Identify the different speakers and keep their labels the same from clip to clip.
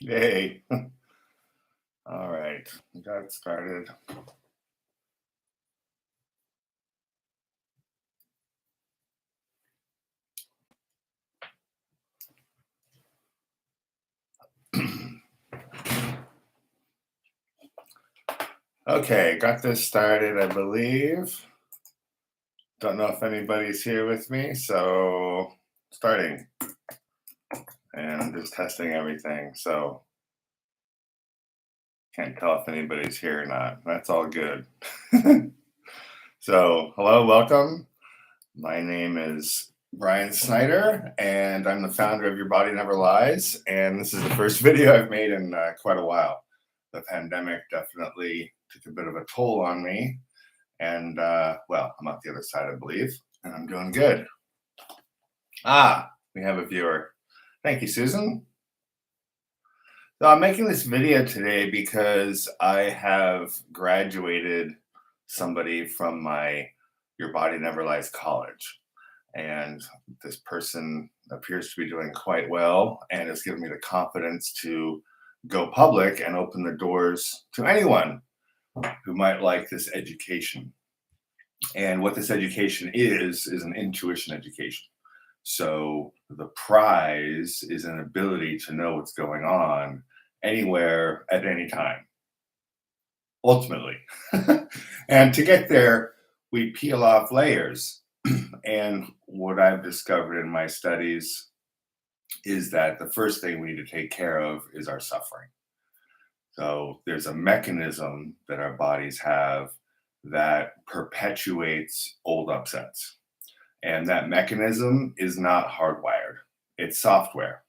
Speaker 1: Yay. All right. We got it started. Okay, got this started, I believe. Don't know if anybody's here with me, so starting. And I'm just testing everything, so can't tell if anybody's here or not. That's all good. So, hello, welcome. My name is Brian Snyder, and I'm the founder of Your Body Never Lies. And this is the first video I've made in quite a while. The pandemic definitely took a bit of a toll on me. And well, I'm out the other side, I believe, and I'm doing good. We have a viewer. Thank you, Susan. So I'm making this video today because I have graduated somebody from my Your Body Never Lies college. And this person appears to be doing quite well and has given me the confidence to go public and open the doors to anyone who might like this education. And what this education is an intuition education. So the prize is an ability to know what's going on anywhere at any time, ultimately. And to get there, we peel off layers. And what I've discovered in my studies is that the first thing we need to take care of is our suffering. So there's a mechanism that our bodies have that perpetuates old upsets. And that mechanism is not hardwired, it's software.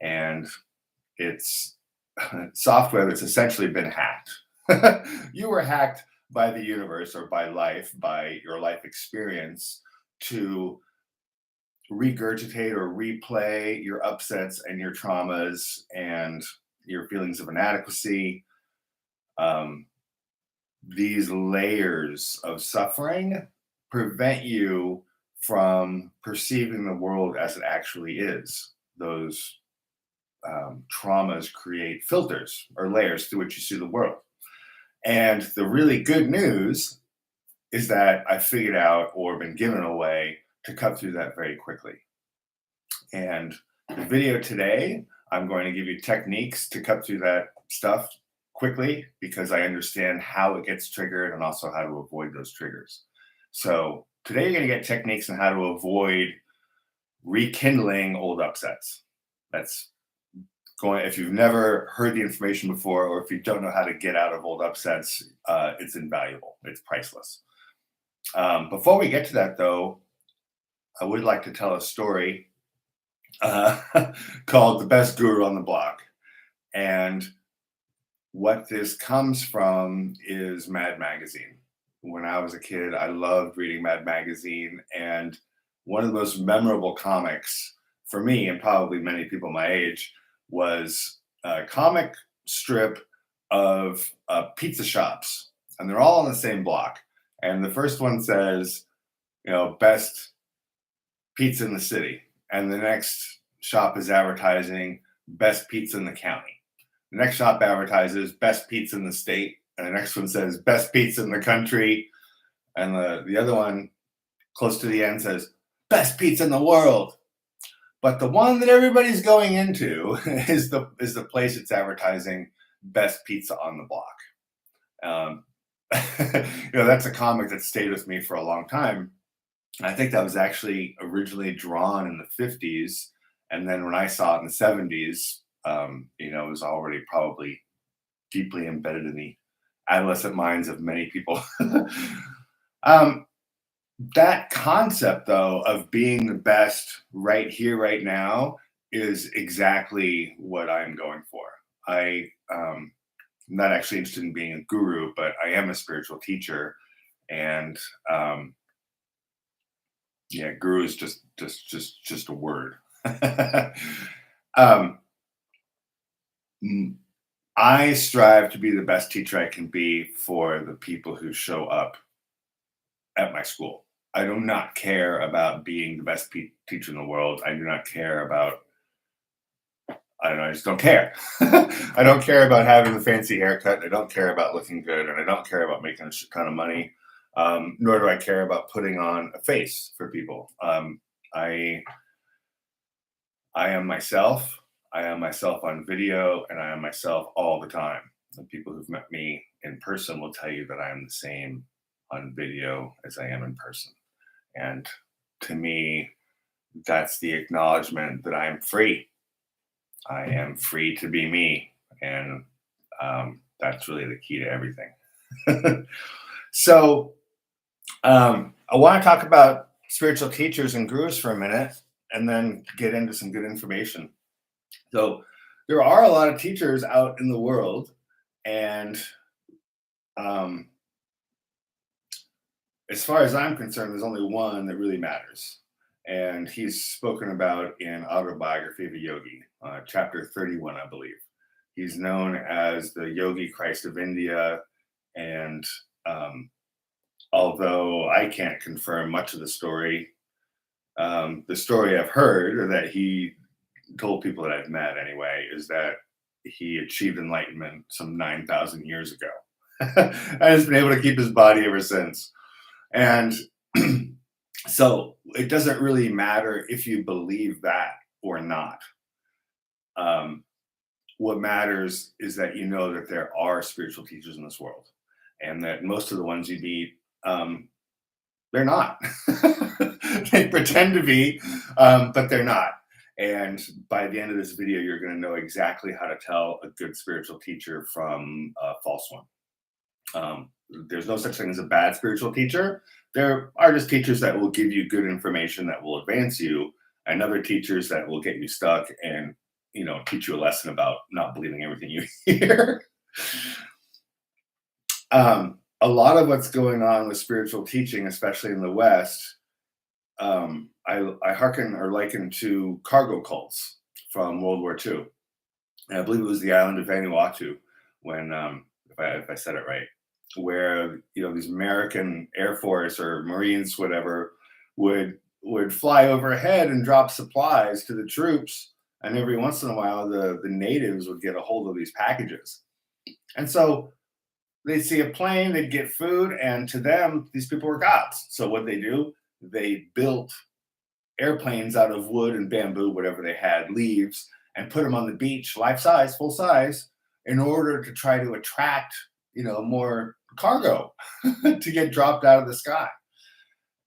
Speaker 1: And it's software that's essentially been hacked. You were hacked by the universe or by life, by your life experience to regurgitate or replay your upsets and your traumas and your feelings of inadequacy. Um, these layers of suffering prevent you from perceiving the world as it actually is. Those traumas create filters or layers through which you see the world. And the really good news is that I figured out or been given a way to cut through that very quickly. And the video today, I'm going to give you techniques to cut through that stuff quickly because I understand how it gets triggered and also how to avoid those triggers. So today you're going to get techniques on how to avoid rekindling old upsets. That's going, if you've never heard the information before, or if you don't know how to get out of old upsets, it's invaluable. It's priceless. Before we get to that, though, I would like to tell a story called The Best Guru on the Block. And what this comes from is Mad Magazine. When I was a kid, I loved reading Mad Magazine. And one of the most memorable comics for me, and probably many people my age, was a comic strip of pizza shops. And they're all on the same block. And the first one says, best pizza in the city. And the next shop is advertising best pizza in the county. The next shop advertises best pizza in the state. And the next one says best pizza in the country. And the other one close to the end says best pizza in the world. But the one that everybody's going into is the place that's advertising best pizza on the block. That's a comic that stayed with me for a long time. I think that was actually originally drawn in the 50s. And then when I saw it in the 70s, it was already probably deeply embedded in the adolescent minds of many people. That concept, though, of being the best right here, right now, is exactly what I'm going for. I'm not actually interested in being a guru, but I am a spiritual teacher. And guru is just a word. I strive to be the best teacher I can be for the people who show up at my school. I do not care about being the best teacher in the world. I do not care about I don't know, I just don't care. I don't care about having the fancy haircut. I don't care about looking good, and I don't care about making a shit ton of money. Nor do I care about putting on a face for people. I I am myself. I am myself on video, and I am myself all the time. And people who've met me in person will tell you that I am the same on video as I am in person. And to me, that's the acknowledgement that I am free. I am free to be me. And that's really the key to everything. So, I want to talk about spiritual teachers and gurus for a minute and then get into some good information. So, there are a lot of teachers out in the world, and um, as far as I'm concerned, there's only one that really matters. And he's spoken about in Autobiography of a Yogi, chapter 31, I believe. He's known as the Yogi Christ of India. And although I can't confirm much of the story I've heard, or that he told people that I've met anyway, is that he achieved enlightenment some 9,000 years ago and has been able to keep his body ever since. And so it doesn't really matter if you believe that or not. What matters is that you know that there are spiritual teachers in this world, and that most of the ones you meet, they're not. They pretend to be, but they're not. And by the end of this video, you're going to know exactly how to tell a good spiritual teacher from a false one. There's no such thing as a bad spiritual teacher. There are just teachers that will give you good information that will advance you, and other teachers that will get you stuck and teach you a lesson about not believing everything you hear. A lot of what's going on with spiritual teaching, especially in the West, I hearken or liken to cargo cults from World War II. And I believe it was the island of Vanuatu, when, if I said it right, where these American Air Force or Marines, whatever, would fly overhead and drop supplies to the troops, and every once in a while the natives would get a hold of these packages, and so they'd see a plane, they'd get food, and to them these people were gods. So what they do, they built airplanes out of wood and bamboo, whatever they had, leaves, and put them on the beach, life size, full size, in order to try to attract more cargo to get dropped out of the sky.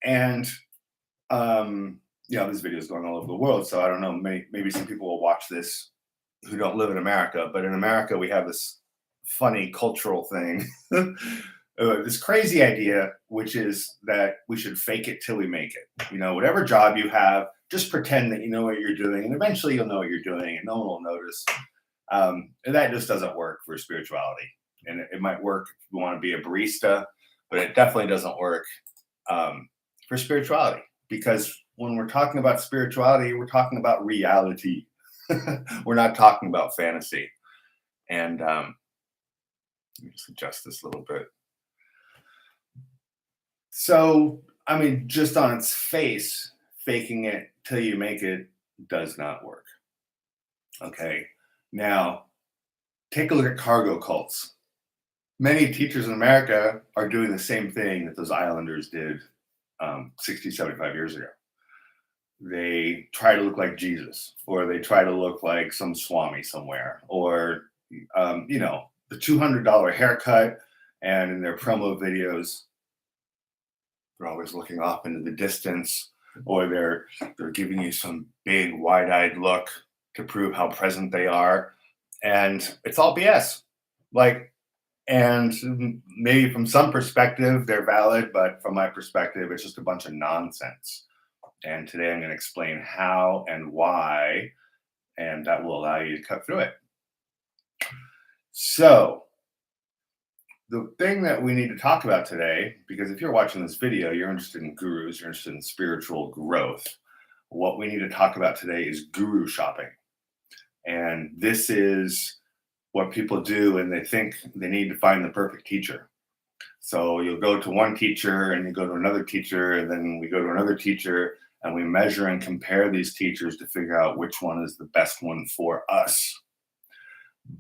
Speaker 1: And this video is going all over the world, so I don't know, maybe some people will watch this who don't live in America, but in America we have this funny cultural thing, this crazy idea, which is that we should fake it till we make it. Whatever job you have, just pretend that you know what you're doing, and eventually you'll know what you're doing and no one will notice. And that just doesn't work for spirituality. And it might work if you want to be a barista, but it definitely doesn't work for spirituality, because when we're talking about spirituality, we're talking about reality. We're not talking about fantasy. And let me just adjust this a little bit. So, just on its face, faking it till you make it does not work. Okay. Now, take a look at cargo cults. Many teachers in America are doing the same thing that those islanders did 60, 75 years ago. They try to look like Jesus, or they try to look like some Swami somewhere, or, the $200 haircut. And in their promo videos, they're always looking off into the distance, or they're giving you some big wide-eyed look to prove how present they are. And it's all BS. And maybe from some perspective, they're valid, but from my perspective, it's just a bunch of nonsense. And today I'm going to explain how and why, and that will allow you to cut through it. So, the thing that we need to talk about today, because if you're watching this video, you're interested in gurus, you're interested in spiritual growth. What we need to talk about today is guru shopping. And this is what people do, and they think they need to find the perfect teacher. So you'll go to one teacher, and you go to another teacher, and then we go to another teacher, And we measure and compare these teachers to figure out which one is the best one for us.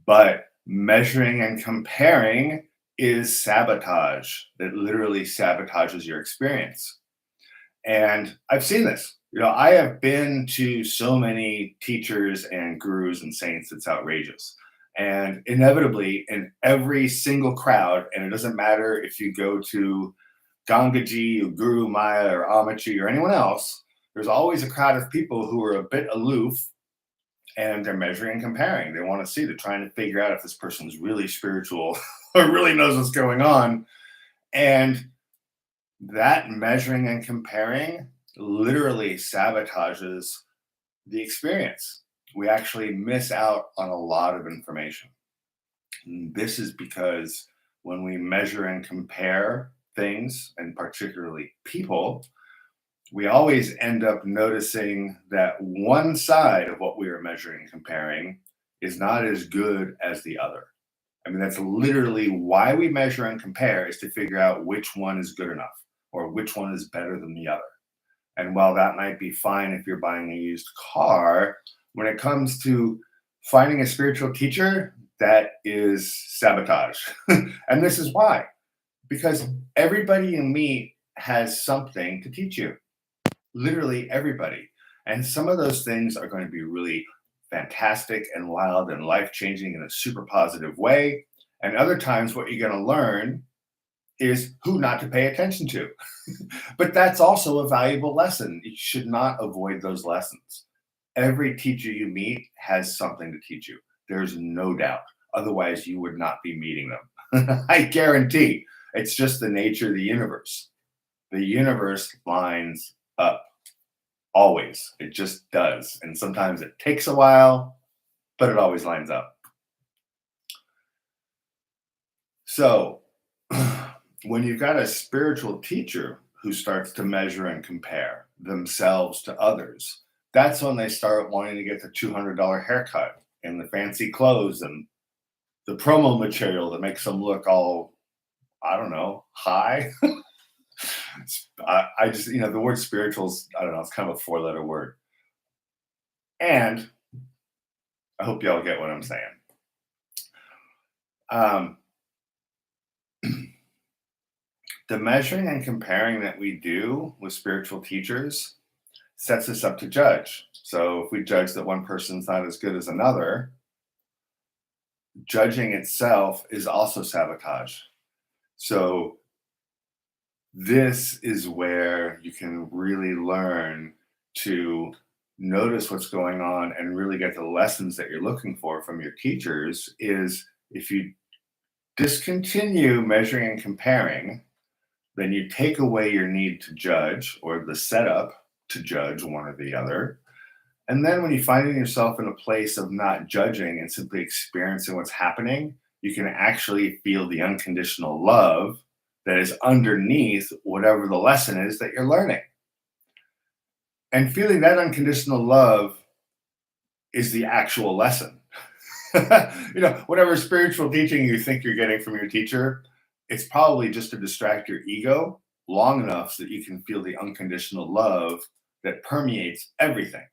Speaker 1: But measuring and comparing is sabotage. It literally sabotages your experience. And I've seen this. I have been to so many teachers and gurus and saints, it's outrageous. And inevitably, in every single crowd, and it doesn't matter if you go to Gangaji, or Guru Maya, or Amachi, or anyone else, there's always a crowd of people who are a bit aloof, and they're measuring and comparing. They want to see, they're trying to figure out if this person's really spiritual or really knows what's going on. And that measuring and comparing literally sabotages the experience. We actually miss out on a lot of information. And this is because when we measure and compare things, and particularly people, we always end up noticing that one side of what we are measuring and comparing is not as good as the other. I mean, that's literally why we measure and compare, is to figure out which one is good enough or which one is better than the other. And while that might be fine if you're buying a used car, when it comes to finding a spiritual teacher, that is sabotage. And this is why. Because everybody you meet has something to teach you. Literally everybody. And some of those things are going to be really fantastic and wild and life-changing in a super positive way. And other times what you're going to learn is who not to pay attention to. But that's also a valuable lesson. You should not avoid those lessons. Every teacher you meet has something to teach you. There's no doubt. Otherwise, you would not be meeting them. I guarantee. It's just the nature of the universe. The universe lines up. Always. It just does. And sometimes it takes a while, but it always lines up. So, when you've got a spiritual teacher who starts to measure and compare themselves to others, that's when they start wanting to get the $200 haircut and the fancy clothes and the promo material that makes them look all, I don't know, high. I just, the word spirituals, I don't know, it's kind of a 4-letter word. And I hope y'all get what I'm saying. The measuring and comparing that we do with spiritual teachers sets us up to judge. So if we judge that one person's not as good as another, judging itself is also sabotage. So this is where you can really learn to notice what's going on and really get the lessons that you're looking for from your teachers. Is if you discontinue measuring and comparing, then you take away your need to judge, or the setup to judge one or the other. And then when you find yourself in a place of not judging and simply experiencing what's happening, you can actually feel the unconditional love that is underneath whatever the lesson is that you're learning. And feeling that unconditional love is the actual lesson. Whatever spiritual teaching you think you're getting from your teacher, it's probably just to distract your ego long enough so that you can feel the unconditional love that permeates everything.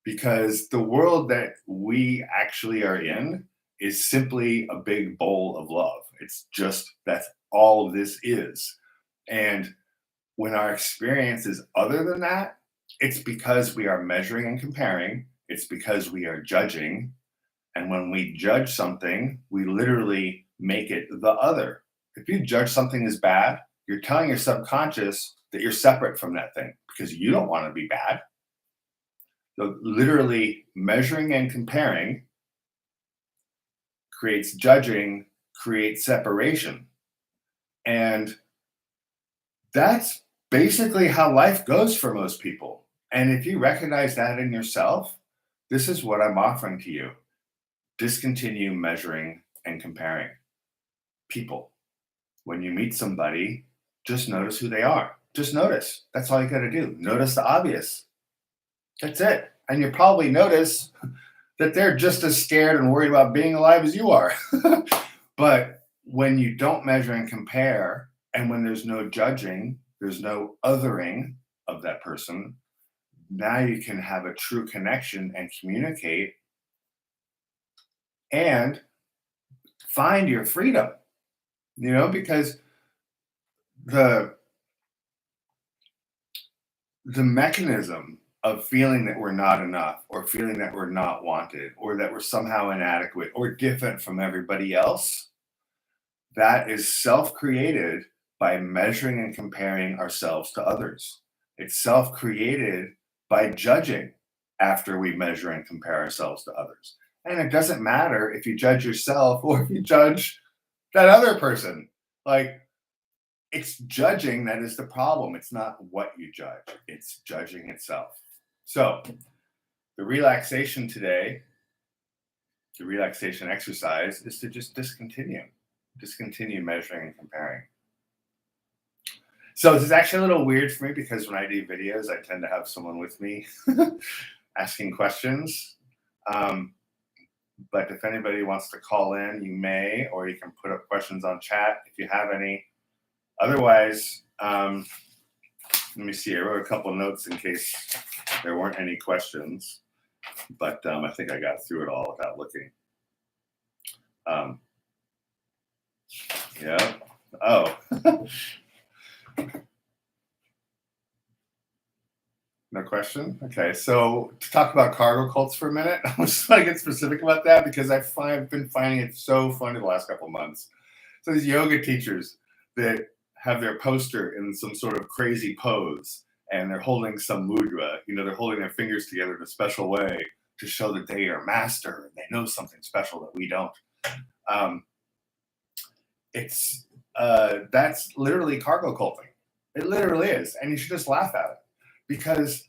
Speaker 1: Because the world that we actually are in is simply a big bowl of love. It's just, that's all this is. And when our experience is other than that, it's because we are measuring and comparing. It's because we are judging. And when we judge something, we literally make it the other. If you judge something as bad, you're telling your subconscious that you're separate from that thing because you don't want to be bad. So literally measuring and comparing creates judging, creates separation. And that's basically how life goes for most people. And if you recognize that in yourself, this is what I'm offering to you. Discontinue measuring and comparing people. When you meet somebody, just notice who they are. Just notice. That's all you got to do. Notice the obvious. That's it. And you probably notice that they're just as scared and worried about being alive as you are. But when you don't measure and compare, and when there's no judging, there's no othering of that person, now you can have a true connection and communicate and find your freedom, because the the mechanism of feeling that we're not enough or feeling that we're not wanted or that we're somehow inadequate or different from everybody else, that is self-created by measuring and comparing ourselves to others. It's self-created by judging after we measure and compare ourselves to others. And it doesn't matter if you judge yourself or if you judge that other person. Like, it's judging that is the problem. It's not what you judge, it's judging itself. So, the relaxation today, the relaxation exercise is to just discontinue measuring and comparing. So, this is actually a little weird for me because when I do videos, I tend to have someone with me asking questions. But if anybody wants to call in, you may, or you can put up questions on chat if you have any. Otherwise, let me see. I wrote a couple notes in case there weren't any questions, but I think I got through it all without looking. Yeah. Oh. No question? Okay, so to talk about cargo cults for a minute, I just want to get specific about that because I've been finding it so funny the last couple of months. So these yoga teachers that have their poster in some sort of crazy pose and they're holding some mudra, they're holding their fingers together in a special way to show that they are master and they know something special that we don't. That's literally cargo culting. It literally is, and you should just laugh at it. Because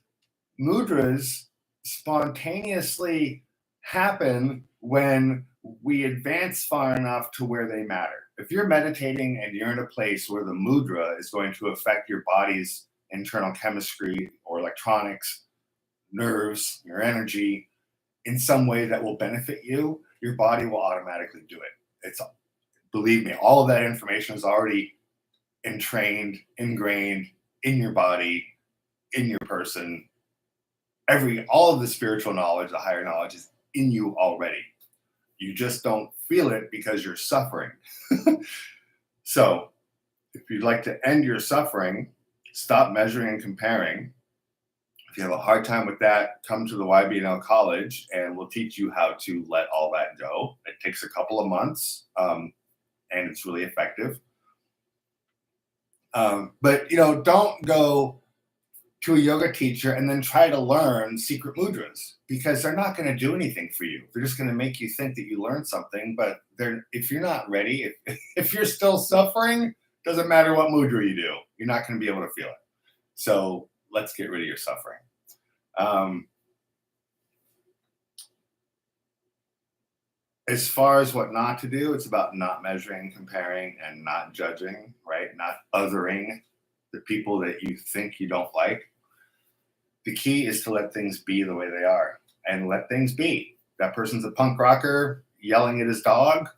Speaker 1: mudras spontaneously happen when we advance far enough to where they matter. If you're meditating and you're in a place where the mudra is going to affect your body's internal chemistry or electronics, nerves, your energy in some way that will benefit you, your body will automatically do it. Believe me, all of that information is already ingrained in your body, in your person. All of the spiritual knowledge, the higher knowledge is in you already. You just don't feel it because you're suffering. So if you'd like to end your suffering, stop measuring and comparing. If you have a hard time with that, come to the YBNL College and we'll teach you how to let all that go. It takes a couple of months and it's really effective. But don't go to a yoga teacher and then try to learn secret mudras because they're not going to do anything for you. They're just going to make you think that you learned something, but if you're not ready, if you're still suffering, doesn't matter what mudra you do, you're not going to be able to feel it. So let's get rid of your suffering. As far as what not to do, it's about not measuring, comparing, and not judging, right? Not othering the people that you think you don't like. The key is to let things be the way they are and let things be. That person's a punk rocker yelling at his dog.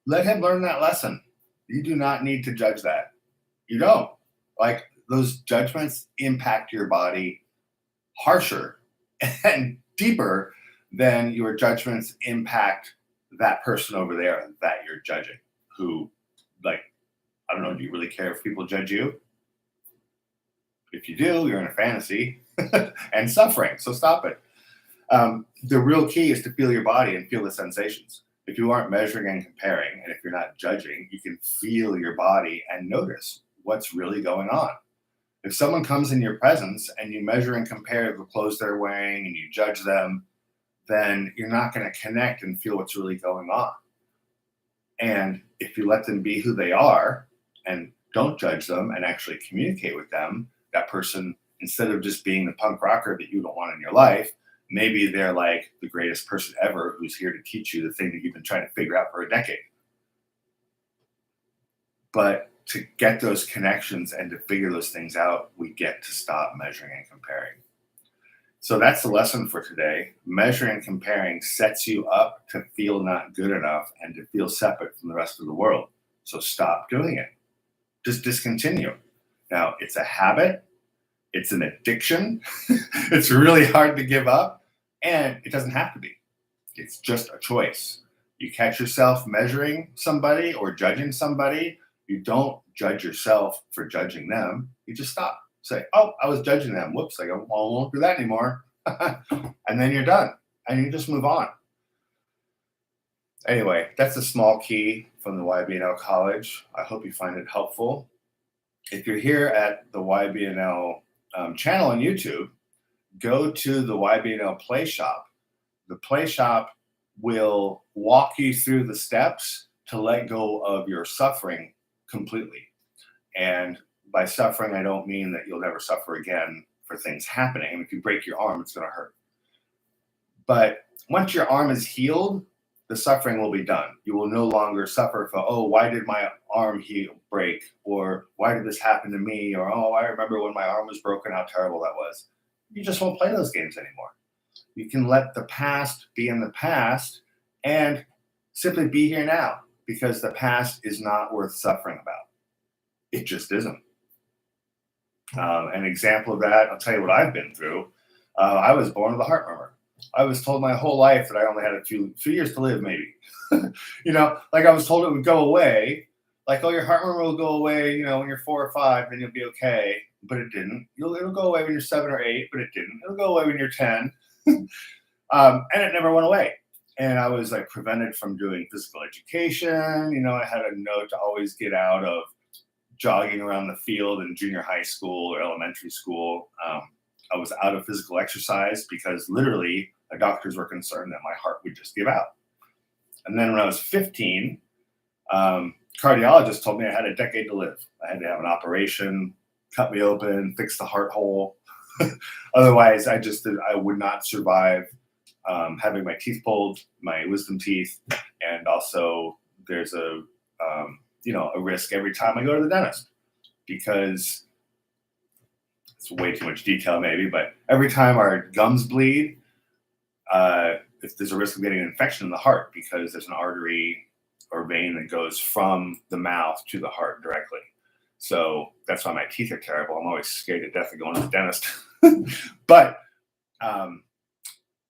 Speaker 1: Let him learn that lesson. You do not need to judge that. You don't. Like, those judgments impact your body harsher and deeper than your judgments impact that person over there that you're judging. Who, like, I don't know, do you really care if people judge you? If you do, you're in a fantasy and suffering. So stop it. The real key is to feel your body and feel the sensations. If you aren't measuring and comparing, and if you're not judging, you can feel your body and notice what's really going on. If someone comes in your presence and you measure and compare the clothes they're wearing and you judge them, then you're not going to connect and feel what's really going on. And if you let them be who they are and don't judge them and actually communicate with them, that person, instead of just being the punk rocker that you don't want in your life, maybe they're like the greatest person ever who's here to teach you the thing that you've been trying to figure out for a decade. But to get those connections and to figure those things out, we get to stop measuring and comparing. So that's the lesson for today. Measuring and comparing sets you up to feel not good enough and to feel separate from the rest of the world. So stop doing it. Just discontinue. Now, it's a habit. It's an addiction. It's really hard to give up, and it doesn't have to be. It's just a choice. You catch yourself measuring somebody or judging somebody, you don't judge yourself for judging them. You just stop. Say, oh, I was judging them. Whoops, I won't do that anymore. And then you're done. And you just move on. Anyway, that's a small key from the YBNL College. I hope you find it helpful. If you're here at the YBNL channel on YouTube, go to the YBNL Playshop. The Playshop will walk you through the steps to let go of your suffering completely. And by suffering, I don't mean that you'll never suffer again for things happening. If you break your arm, it's going to hurt. But once your arm is healed, the suffering will be done. You will no longer suffer for, oh, why did my arm break? Or why did this happen to me? Or, oh, I remember when my arm was broken, how terrible that was. You just won't play those games anymore. You can let the past be in the past and simply be here now, because the past is not worth suffering about. It just isn't. An example of that, I'll tell you what I've been through. I was born with a heart murmur. I was told my whole life that I only had a few years to live, maybe. Like I was told it would go away. Like, oh, your heart murmur will go away, when you're 4 or 5, then you'll be okay. But it didn't. It'll go away when you're 7 or 8, but it didn't. It'll go away when you're 10. And it never went away. And I was like prevented from doing physical education. I had a note to always get out of jogging around the field in junior high school or elementary school. I was out of physical exercise because literally the doctors were concerned that my heart would just give out. And then when I was 15, cardiologist told me I had a decade to live. I had to have an operation, cut me open, fix the heart hole. Otherwise, I would not survive having my teeth pulled, my wisdom teeth. And also there's a risk every time I go to the dentist, because it's way too much detail maybe, but every time our gums bleed, if there's a risk of getting an infection in the heart, because there's an artery or vein that goes from the mouth to the heart directly. So that's why my teeth are terrible. I'm always scared to death of going to the dentist. But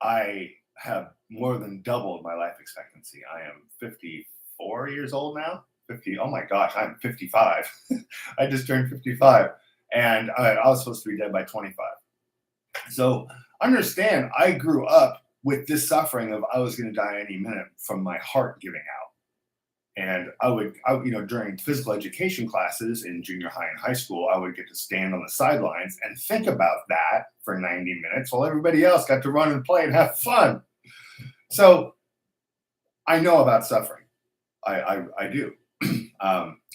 Speaker 1: I have more than doubled my life expectancy. I am 54 years old now. 50. Oh my gosh, I'm 55. I just turned 55. And I was supposed to be dead by 25. So understand, I grew up with this suffering of I was going to die any minute from my heart giving out. And I would, during physical education classes in junior high and high school, I would get to stand on the sidelines and think about that for 90 minutes while everybody else got to run and play and have fun. So I know about suffering. I do.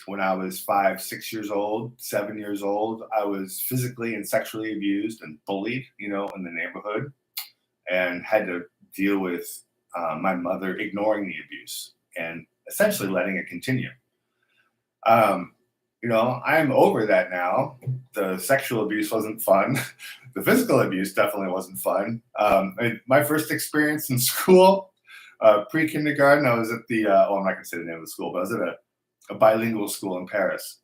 Speaker 1: When I was 5, 6 years old, 7 years old, I was physically and sexually abused and bullied, in the neighborhood, and had to deal with my mother ignoring the abuse and essentially letting it continue. I'm over that now. The sexual abuse wasn't fun. The physical abuse definitely wasn't fun. My first experience in school, pre-kindergarten, I was at the, I'm not going to say the name of the school, but I was at a bilingual school in Paris.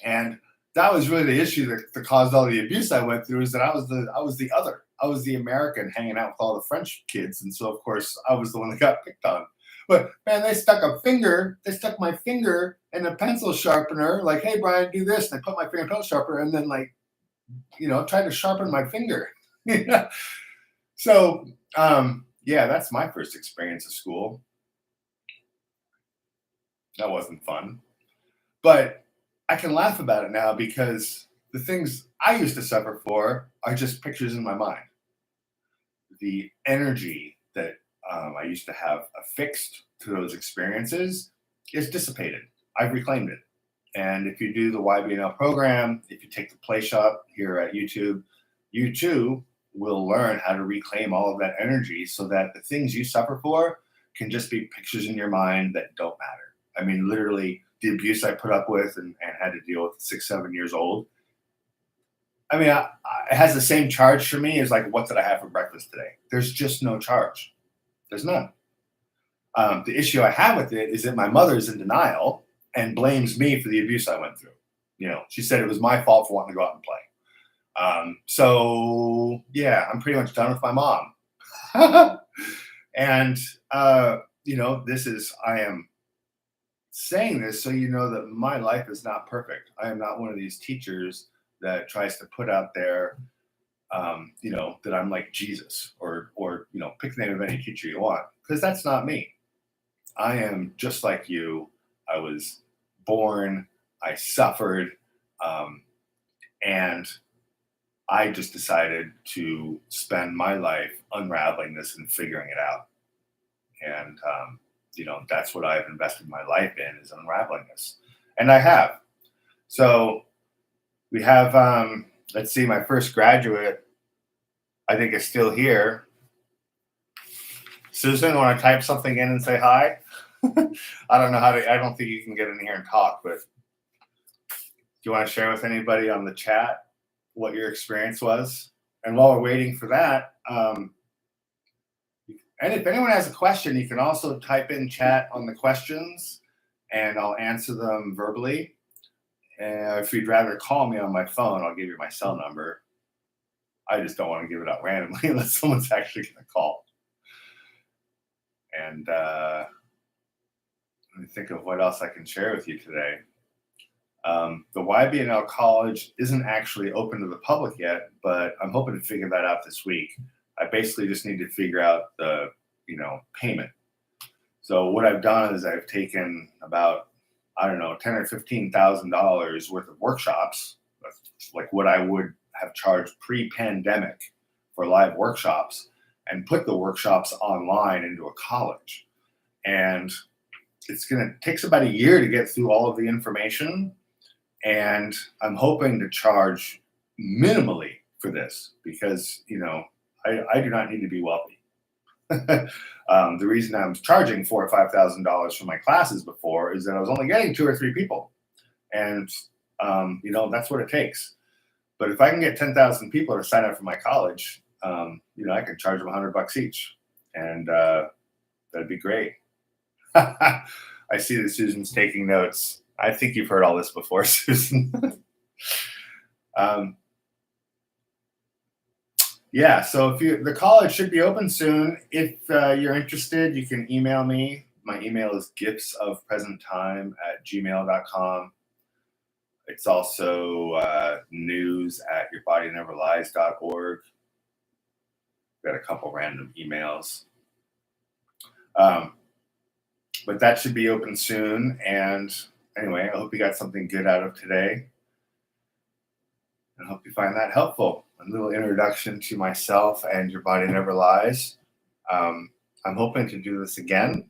Speaker 1: And that was really the issue that caused all the abuse I went through, is that I was the other. I was the American hanging out with all the French kids. And so, of course, I was the one that got picked on. But, man, they stuck my finger in a pencil sharpener, like, hey, Brian, do this. And I put my finger in a pencil sharpener and then, tried to sharpen my finger. So, that's my first experience at school. That wasn't fun. But I can laugh about it now, because the things I used to suffer for are just pictures in my mind. The energy that I used to have affixed to those experiences is dissipated. I've reclaimed it. And if you do the YBNL program, if you take the Playshop here at YouTube, you too will learn how to reclaim all of that energy, so that the things you suffer for can just be pictures in your mind that don't matter. I mean, literally, the abuse I put up with and had to deal with at 6, 7 years old. I mean, it has the same charge for me as like, what did I have for breakfast today? There's just no charge. There's none. The issue I have with it is that my mother is in denial and blames me for the abuse I went through. She said it was my fault for wanting to go out and play. So yeah, I'm pretty much done with my mom. And I am saying this so you know that my life is not perfect. I am not one of these teachers that tries to put out there, that I'm like Jesus, or pick the name of any teacher you want, because that's not me. I am just like you. I was born, I suffered, um, and I just decided to spend my life unraveling this and figuring it out. And that's what I've invested my life in, is unraveling this, and I have. So we have, let's see, my first graduate, I think, is still here. Susan, want to type something in and say hi? I don't know how to. I don't think you can get in here and talk, but do you want to share with anybody on the chat what your experience was? And while we're waiting for that, and if anyone has a question, you can also type in chat on the questions, and I'll answer them verbally. And if you'd rather call me on my phone, I'll give you my cell number. I just don't want to give it out randomly unless someone's actually going to call. And let me think of what else I can share with you today. The YBNL College isn't actually open to the public yet, but I'm hoping to figure that out this week. I basically just need to figure out the payment. So what I've done is I've taken about, I don't know, $10,000 or $15,000 worth of workshops, like what I would have charged pre-pandemic for live workshops, and put the workshops online into a college. And takes about a year to get through all of the information. And I'm hoping to charge minimally for this because, I do not need to be wealthy. The reason I was charging $4,000 or $5,000 for my classes before is that I was only getting 2 or 3 people. And, that's what it takes. But if I can get 10,000 people to sign up for my college, I can charge them $100 each. And that'd be great. I see that Susan's taking notes. I think you've heard all this before, Susan. Yeah, so the college should be open soon. If you're interested, you can email me. My email is giftsofpresenttime@gmail.com. It's also news@yourbodyneverlies.org. Got a couple random emails. But that should be open soon. And anyway, I hope you got something good out of today. I hope you find that helpful. A little introduction to myself and Your Body Never Lies. I'm hoping to do this again.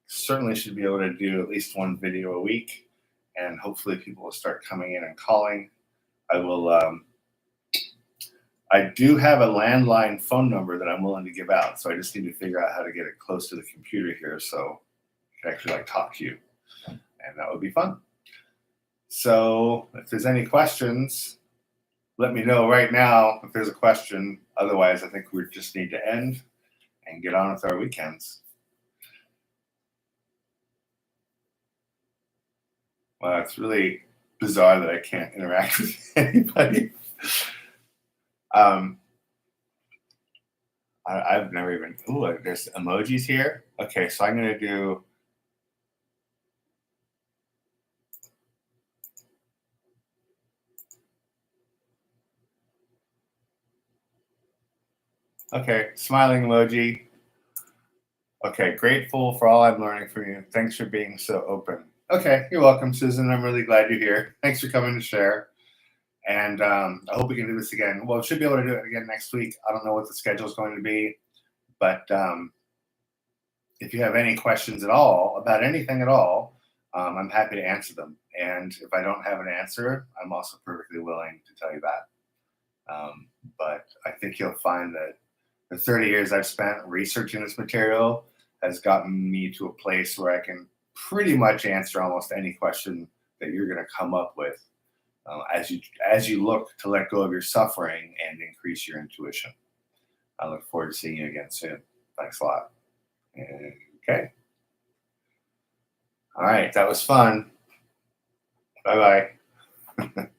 Speaker 1: Certainly should be able to do at least one video a week, and hopefully people will start coming in and calling. I will. I do have a landline phone number that I'm willing to give out, so I just need to figure out how to get it close to the computer here so I can actually talk to you, and that would be fun. So if there's any questions, let me know right now if there's a question. Otherwise, I think we just need to end and get on with our weekends. Well, it's really bizarre that I can't interact with anybody. I've never even. Ooh, there's emojis here. Okay, so I'm gonna do. Okay, smiling emoji. Okay, grateful for all I'm learning from you. Thanks for being so open. Okay, you're welcome, Susan. I'm really glad you're here. Thanks for coming to share. And I hope we can do this again. Well, should be able to do it again next week. I don't know what the schedule is going to be, but if you have any questions at all about anything at all, I'm happy to answer them. And if I don't have an answer, I'm also perfectly willing to tell you that. But I think you'll find that the 30 years I've spent researching this material has gotten me to a place where I can pretty much answer almost any question that you're going to come up with as you look to let go of your suffering and increase your intuition. I look forward to seeing you again soon. Thanks a lot. Okay. All right. That was fun. Bye bye.